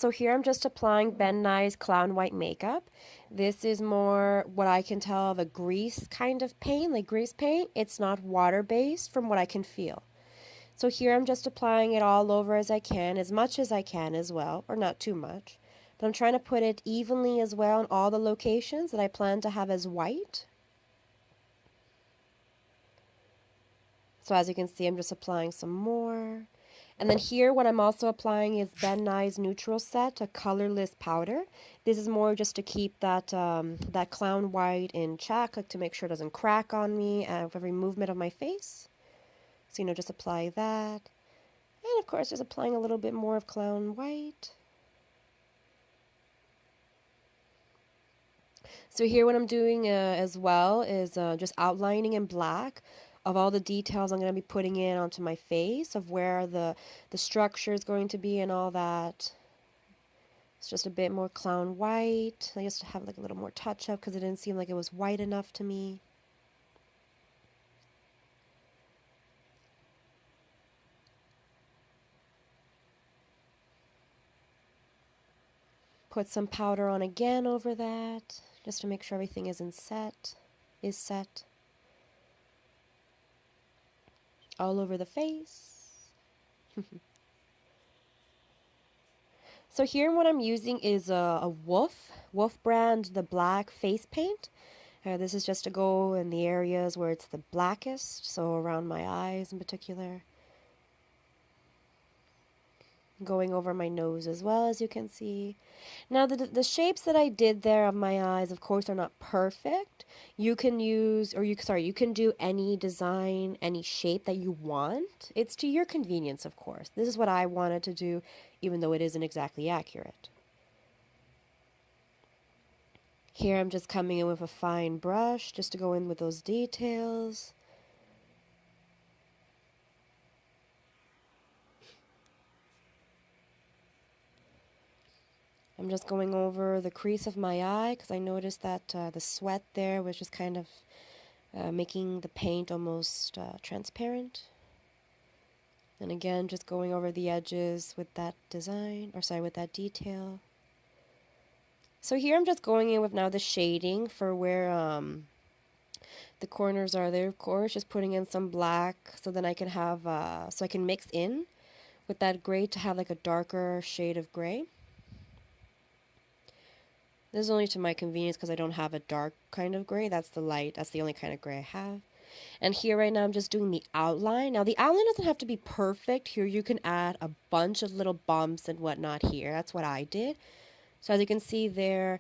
So here I'm just applying Ben Nye's Clown White makeup. This is more what I can tell of a grease kind of paint, like grease paint. It's not water-based from what I can feel. So here I'm just applying it all over as I can, as much as I can as well, or not too much. But I'm trying to put it evenly as well in all the locations that I plan to have as white. So as you can see, I'm just applying some more. And then here, what I'm also applying is Ben Nye's Neutral Set, a colorless powder. This is more just to keep that that clown white in check, like to make sure it doesn't crack on me with every movement of my face. So, just apply that. And of course, just applying a little bit more of clown white. So here what I'm doing as well is just outlining in black of all the details I'm going to be putting in onto my face, of where the structure is going to be and all that. It's just a bit more clown white. I just have like a little more touch up because it didn't seem like it was white enough to me. Put some powder on again over that, just to make sure everything is set. All over the face. So here what I'm using is a Wolf brand, the black face paint. This is just to go in the areas where it's the blackest, so around my eyes in particular. Going over my nose as well, as you can see. Now the shapes that I did there of my eyes, of course, are not perfect. You can use, or you can do any design, any shape that you want. It's to your convenience, of course. This is what I wanted to do, even though it isn't exactly accurate. Here I'm just coming in with a fine brush just to go in with those details. I'm just going over the crease of my eye because I noticed that the sweat there was just kind of making the paint almost transparent. And again, just going over the edges with that design, with that detail. So here I'm just going in with now the shading for where the corners are there, of course, just putting in some black so then I can have, so I can mix in with that gray to have like a darker shade of gray. This is only to my convenience because I don't have a dark kind of gray. That's the light. That's the only kind of gray I have. And here right now I'm just doing the outline. Now the outline doesn't have to be perfect. Here you can add a bunch of little bumps and whatnot here. That's what I did. So as you can see there,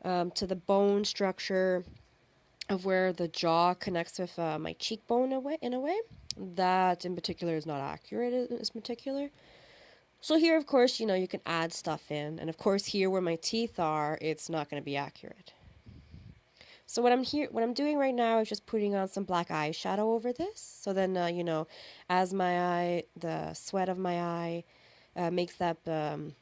to the bone structure of where the jaw connects with my cheekbone in a way. That in particular is not accurate in particular. So here, of course, you can add stuff in. And of course, here where my teeth are, it's not going to be accurate. So what I'm doing right now is just putting on some black eyeshadow over this. So then, as the sweat of my eye makes that the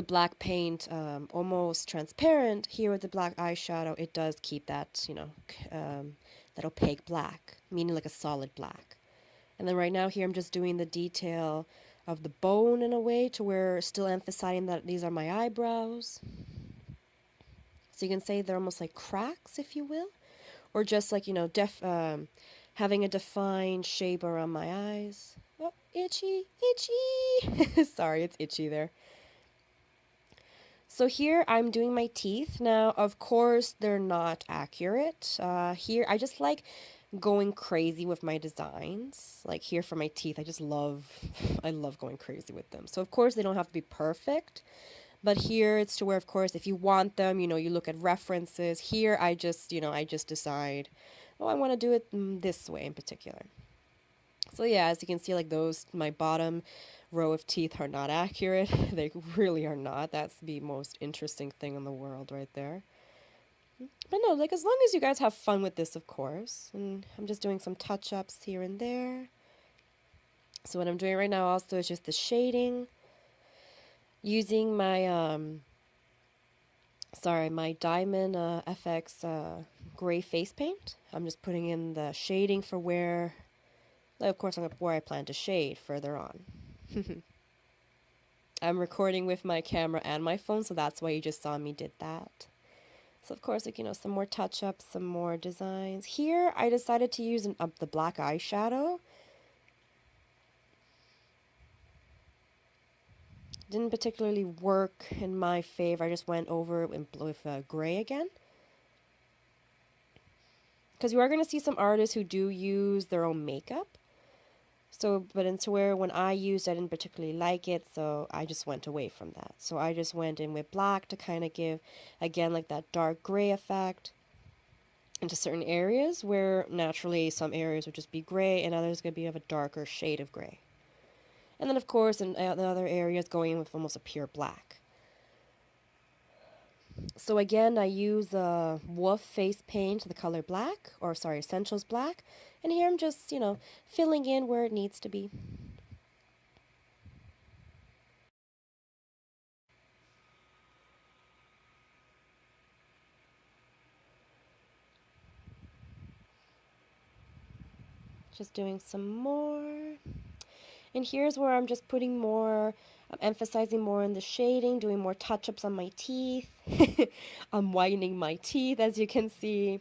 black paint almost transparent, here with the black eyeshadow, it does keep that, that opaque black, meaning like a solid black. And then right now here, I'm just doing the detail of the bone in a way to where still emphasizing that these are my eyebrows. So you can say they're almost like cracks, if you will, or just like, having a defined shape around my eyes. Oh, itchy. Sorry, it's itchy there. So here I'm doing my teeth. Now, of course, they're not accurate. Here, I just like going crazy with my designs. Like here for my teeth, I love going crazy with them. So of course they don't have to be perfect, but here it's to where, of course, if you want them, you look at references. Here I just decide, oh, I want to do it this way in particular. So yeah, as you can see, like my bottom row of teeth are not accurate. They really are not. That's the most interesting thing in the world right there. But no, like as long as you guys have fun with this, of course. And I'm just doing some touch-ups here and there. So what I'm doing right now also is just the shading. Using my, my Diamond FX gray face paint. I'm just putting in the shading for where, of course, where I plan to shade further on. I'm recording with my camera and my phone, so that's why you just saw me did that. So of course, like, some more touch-ups, some more designs. Here, I decided to use the black eyeshadow. Didn't particularly work in my favor. I just went over it with gray again. Because you are going to see some artists who do use their own makeup. So, but into where when I used, I didn't particularly like it, so I just went away from that. So I just went in with black to kind of give, again, like that dark gray effect into certain areas where naturally some areas would just be gray and others going to be of a darker shade of gray. And then, of course, in the other areas, going in with almost a pure black. So again, I use Wolf Face Paint, the color black, or sorry, Essentials Black. And here I'm just, filling in where it needs to be. Just doing some more. And here's where I'm just putting more, I'm emphasizing more on the shading, doing more touch-ups on my teeth. I'm whitening my teeth, as you can see.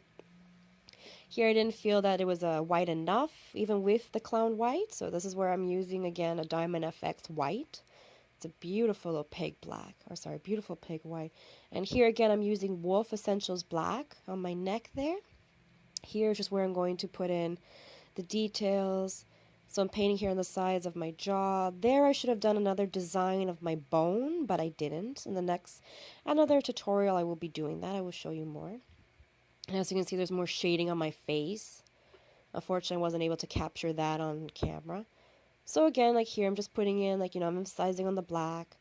Here I didn't feel that it was white enough, even with the clown white. So this is where I'm using, again, a Diamond FX white. It's a beautiful opaque black, or sorry, beautiful opaque white. And here again, I'm using Wolf Essentials Black on my neck there. Here's just where I'm going to put in the details. So I'm painting here on the sides of my jaw. There I should have done another design of my bone, but I didn't. In the next, another tutorial I will be doing that. I will show you more. And as you can see, there's more shading on my face. Unfortunately, I wasn't able to capture that on camera. So again, like here, I'm just putting in, like, I'm emphasizing on the black.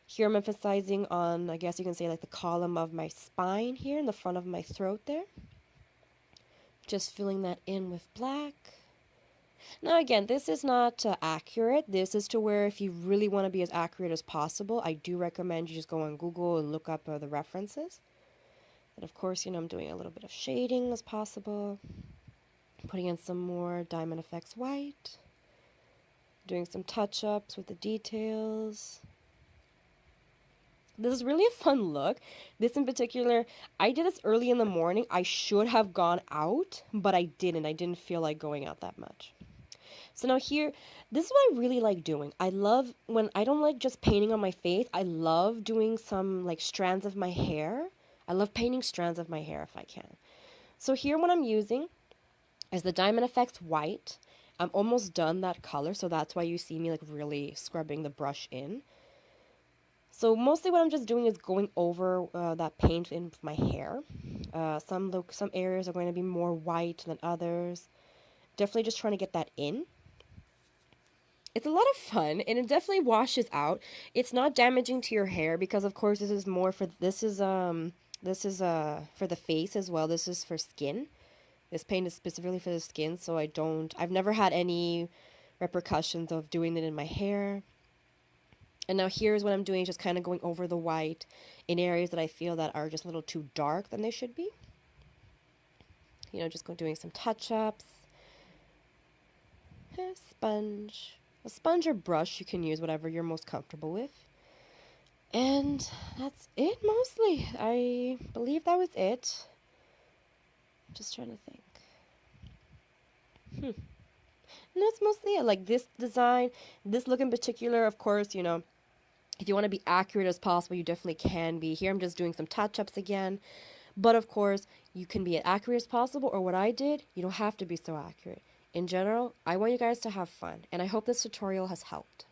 Here I'm emphasizing on, I guess you can say, like the column of my spine here in the front of my throat there. Just filling that in with black. Now again, this is not accurate. This is to where if you really want to be as accurate as possible, I do recommend you just go on Google and look up the references. And of course, I'm doing a little bit of shading as possible. Putting in some more Diamond FX white. Doing some touch-ups with the details. This is really a fun look. This in particular, I did this early in the morning. I should have gone out, but I didn't. I didn't feel like going out that much. So now here, this is what I really like doing. I love when I don't like just painting on my face. I love doing some like strands of my hair. I love painting strands of my hair if I can. So here what I'm using is the Diamond FX white. I'm almost done that color, so that's why you see me like really scrubbing the brush in. So mostly what I'm just doing is going over that paint in my hair. Some areas are going to be more white than others. Definitely just trying to get that in. It's a lot of fun, and it definitely washes out. It's not damaging to your hair because, of course, this is more for for the face as well. This is for skin. This paint is specifically for the skin, so I've never had any repercussions of doing it in my hair. And now here's what I'm doing, just kind of going over the white in areas that I feel that are just a little too dark than they should be. Just doing some touch-ups. A sponge or brush, you can use whatever you're most comfortable with. And that's it mostly. I believe that was it. Just trying to think. And that's mostly it. Like this design, this look in particular, of course, if you want to be accurate as possible, you definitely can be. Here I'm just doing some touch-ups again. But of course, you can be as accurate as possible, or what I did, you don't have to be so accurate. In general, I want you guys to have fun, and I hope this tutorial has helped.